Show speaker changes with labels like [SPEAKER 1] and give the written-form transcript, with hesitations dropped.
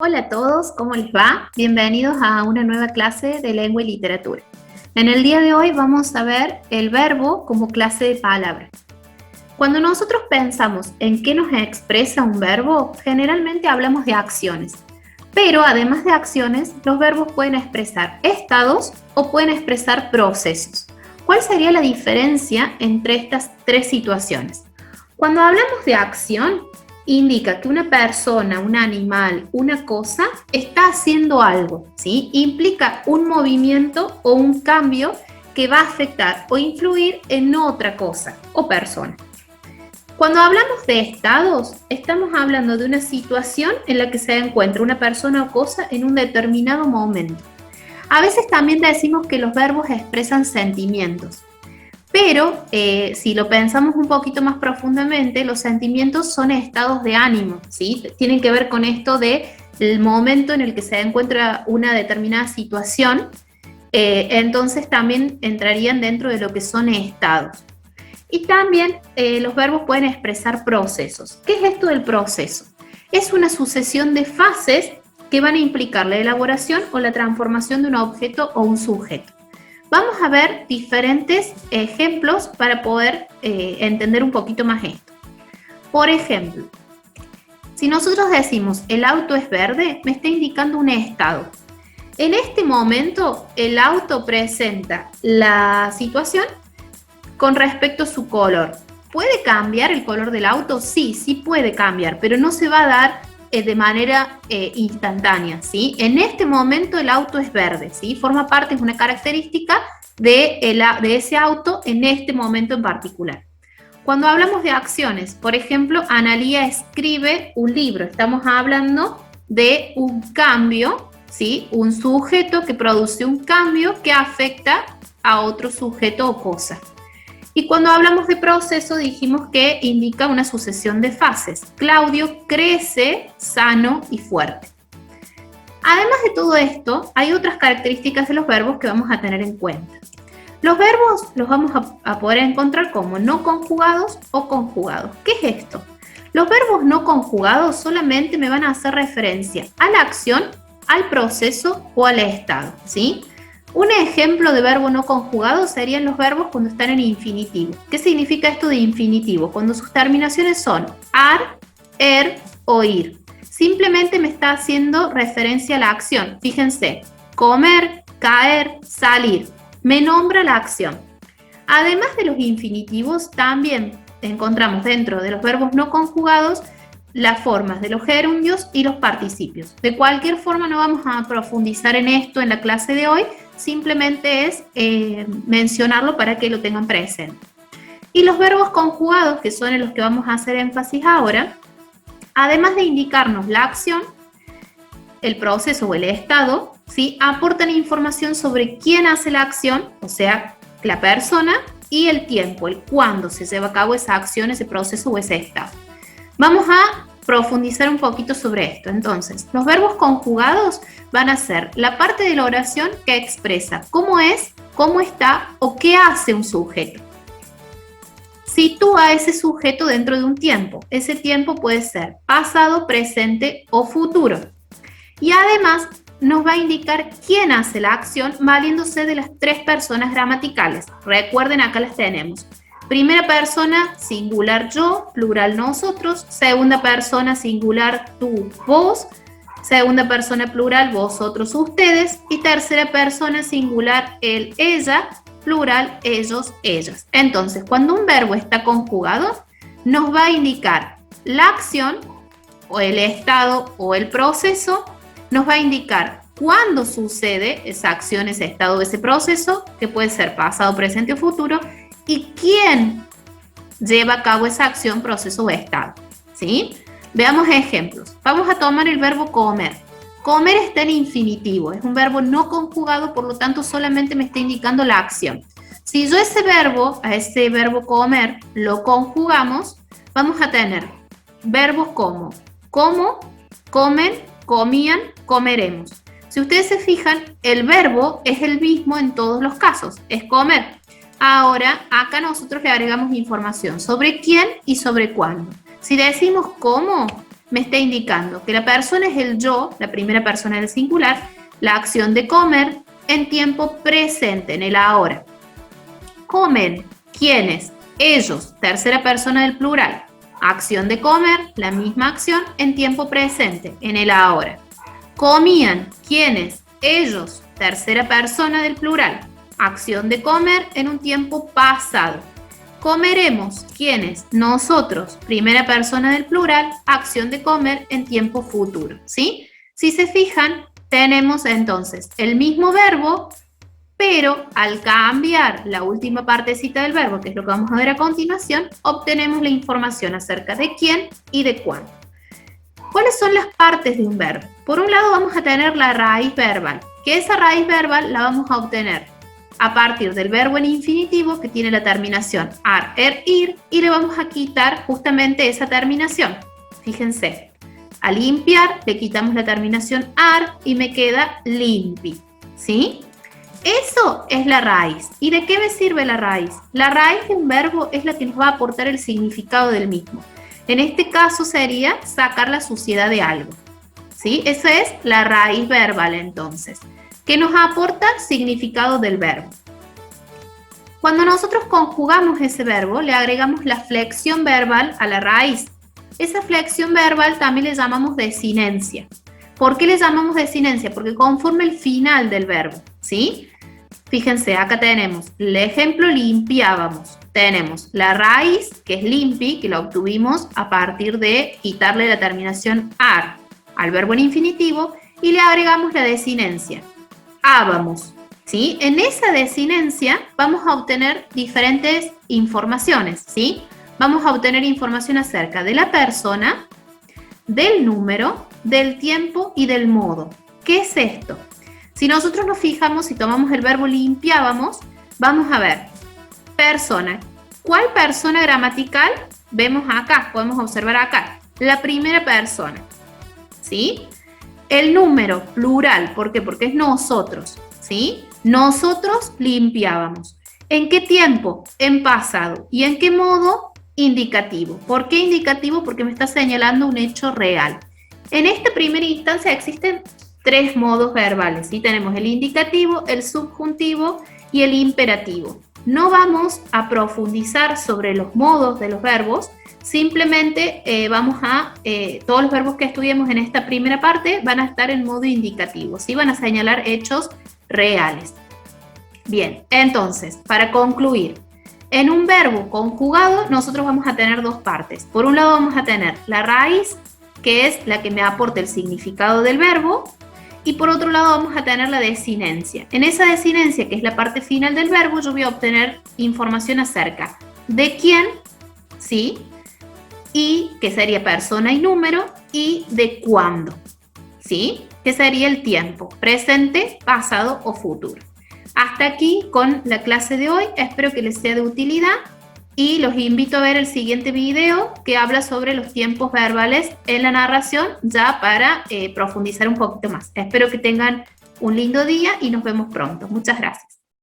[SPEAKER 1] Hola a todos, ¿cómo les va? Bienvenidos a una nueva clase de lengua y literatura. En el día de hoy vamos a ver el verbo como clase de palabra. Cuando nosotros pensamos en qué nos expresa un verbo, generalmente hablamos de acciones. Pero además de acciones, los verbos pueden expresar estados o pueden expresar procesos. ¿Cuál sería la diferencia entre estas tres situaciones? Cuando hablamos de acción, indica que una persona, un animal, una cosa está haciendo algo, ¿sí? Implica un movimiento o un cambio que va a afectar o influir en otra cosa o persona. Cuando hablamos de estados, estamos hablando de una situación en la que se encuentra una persona o cosa en un determinado momento. A veces también decimos que los verbos expresan sentimientos. Pero si lo pensamos un poquito más profundamente, los sentimientos son estados de ánimo, ¿sí? Tienen que ver con esto del momento en el que se encuentra una determinada situación, entonces también entrarían dentro de lo que son estados. Y también los verbos pueden expresar procesos. ¿Qué es esto del proceso? Es una sucesión de fases que van a implicar la elaboración o la transformación de un objeto o un sujeto. Vamos a ver diferentes ejemplos para poder entender un poquito más esto. Por ejemplo, si nosotros decimos el auto es verde, me está indicando un estado. En este momento, el auto presenta la situación con respecto a su color. ¿Puede cambiar el color del auto? Sí, sí puede cambiar, pero no se va a dar de manera instantánea, ¿sí? En este momento el auto es verde, ¿sí? Forma parte, es una característica de ese auto en este momento en particular. Cuando hablamos de acciones, por ejemplo, Analía escribe un libro. Estamos hablando de un cambio, ¿sí? Un sujeto que produce un cambio que afecta a otro sujeto o cosa. Y cuando hablamos de proceso dijimos que indica una sucesión de fases. Claudio crece sano y fuerte. Además de todo esto, hay otras características de los verbos que vamos a tener en cuenta. Los verbos los vamos a poder encontrar como no conjugados o conjugados. ¿Qué es esto? Los verbos no conjugados solamente me van a hacer referencia a la acción, al proceso o al estado, ¿sí? Un ejemplo de verbo no conjugado serían los verbos cuando están en infinitivo. ¿Qué significa esto de infinitivo? Cuando sus terminaciones son ar, er o ir. Simplemente me está haciendo referencia a la acción. Fíjense, comer, caer, salir. Me nombra la acción. Además de los infinitivos, también encontramos dentro de los verbos no conjugados las formas de los gerundios y los participios. De cualquier forma, no vamos a profundizar en esto en la clase de hoy, simplemente es mencionarlo para que lo tengan presente. Y los verbos conjugados, que son en los que vamos a hacer énfasis ahora, además de indicarnos la acción, el proceso o el estado, ¿sí? Aportan información sobre quién hace la acción, o sea, la persona, y el tiempo, el cuándo se lleva a cabo esa acción, ese proceso o ese estado. Vamos a profundizar un poquito sobre esto. Entonces, los verbos conjugados van a ser la parte de la oración que expresa cómo es, cómo está o qué hace un sujeto. Sitúa a ese sujeto dentro de un tiempo. Ese tiempo puede ser pasado, presente o futuro. Y además nos va a indicar quién hace la acción valiéndose de las tres personas gramaticales. Recuerden, acá las tenemos. Primera persona, singular yo, plural nosotros. Segunda persona, singular tú, vos. Segunda persona, plural vosotros, ustedes. Y tercera persona, singular él, ella, plural ellos, ellas. Entonces, cuando un verbo está conjugado, nos va a indicar la acción o el estado o el proceso. Nos va a indicar cuándo sucede esa acción, ese estado, ese proceso, que puede ser pasado, presente o futuro, y quién lleva a cabo esa acción, proceso o estado, ¿sí? Veamos ejemplos. Vamos a tomar el verbo comer. Comer está en infinitivo, es un verbo no conjugado, por lo tanto solamente me está indicando la acción. Si yo a ese verbo comer, lo conjugamos, vamos a tener verbos como comen, comían, comeremos. Si ustedes se fijan, el verbo es el mismo en todos los casos, es comer. Ahora, acá nosotros le agregamos información sobre quién y sobre cuándo. Si decimos cómo, me está indicando que la persona es el yo, la primera persona del singular, la acción de comer en tiempo presente, en el ahora. Comen, ¿quiénes? Ellos, tercera persona del plural. Acción de comer, la misma acción en tiempo presente, en el ahora. Comían, ¿quiénes? Ellos, tercera persona del plural. Acción de comer en un tiempo pasado. Comeremos, ¿quiénes? Nosotros, primera persona del plural, acción de comer en tiempo futuro, ¿sí? Si se fijan, tenemos entonces el mismo verbo, pero al cambiar la última partecita del verbo, que es lo que vamos a ver a continuación, obtenemos la información acerca de quién y de cuándo. ¿Cuáles son las partes de un verbo? Por un lado vamos a tener la raíz verbal, que esa raíz verbal la vamos a obtener a partir del verbo en infinitivo que tiene la terminación ar, er, ir, y le vamos a quitar justamente esa terminación. Fíjense, a limpiar le quitamos la terminación ar y me queda limpi, ¿sí? Eso es la raíz. ¿Y de qué me sirve la raíz? La raíz de un verbo es la que nos va a aportar el significado del mismo. En este caso sería sacar la suciedad de algo, ¿sí? Esa es la raíz verbal entonces, que nos aporta significado del verbo. Cuando nosotros conjugamos ese verbo, le agregamos la flexión verbal a la raíz. Esa flexión verbal también le llamamos desinencia. ¿Por qué le llamamos desinencia? Porque conforma el final del verbo, ¿sí? Fíjense, acá tenemos el ejemplo limpiábamos. Tenemos la raíz, que es limpi, que la obtuvimos a partir de quitarle la terminación ar al verbo en infinitivo, y le agregamos la desinencia. Ábamos, ¿sí? En esa desinencia vamos a obtener diferentes informaciones, ¿sí? Vamos a obtener información acerca de la persona, del número, del tiempo y del modo. ¿Qué es esto? Si nosotros nos fijamos y tomamos el verbo limpiábamos, vamos a ver persona. ¿Cuál persona gramatical? Vemos acá, podemos observar acá, la primera persona, ¿sí? El número plural, ¿por qué? Porque es nosotros, ¿sí? Nosotros limpiábamos. ¿En qué tiempo? En pasado. ¿Y en qué modo? Indicativo. ¿Por qué indicativo? Porque me está señalando un hecho real. En esta primera instancia existen tres modos verbales, ¿sí? Tenemos el indicativo, el subjuntivo y el imperativo. No vamos a profundizar sobre los modos de los verbos, simplemente todos los verbos que estudiemos en esta primera parte van a estar en modo indicativo, ¿sí? Van a señalar hechos reales. Bien, entonces, para concluir, en un verbo conjugado nosotros vamos a tener dos partes. Por un lado vamos a tener la raíz, que es la que me aporta el significado del verbo, y por otro lado vamos a tener la desinencia. En esa desinencia, que es la parte final del verbo, yo voy a obtener información acerca de quién, ¿sí? Y que sería persona y número, y de cuándo, ¿sí? Que sería el tiempo, presente, pasado o futuro. Hasta aquí con la clase de hoy, espero que les sea de utilidad y los invito a ver el siguiente video que habla sobre los tiempos verbales en la narración, ya para profundizar un poquito más. Espero que tengan un lindo día y nos vemos pronto. Muchas gracias.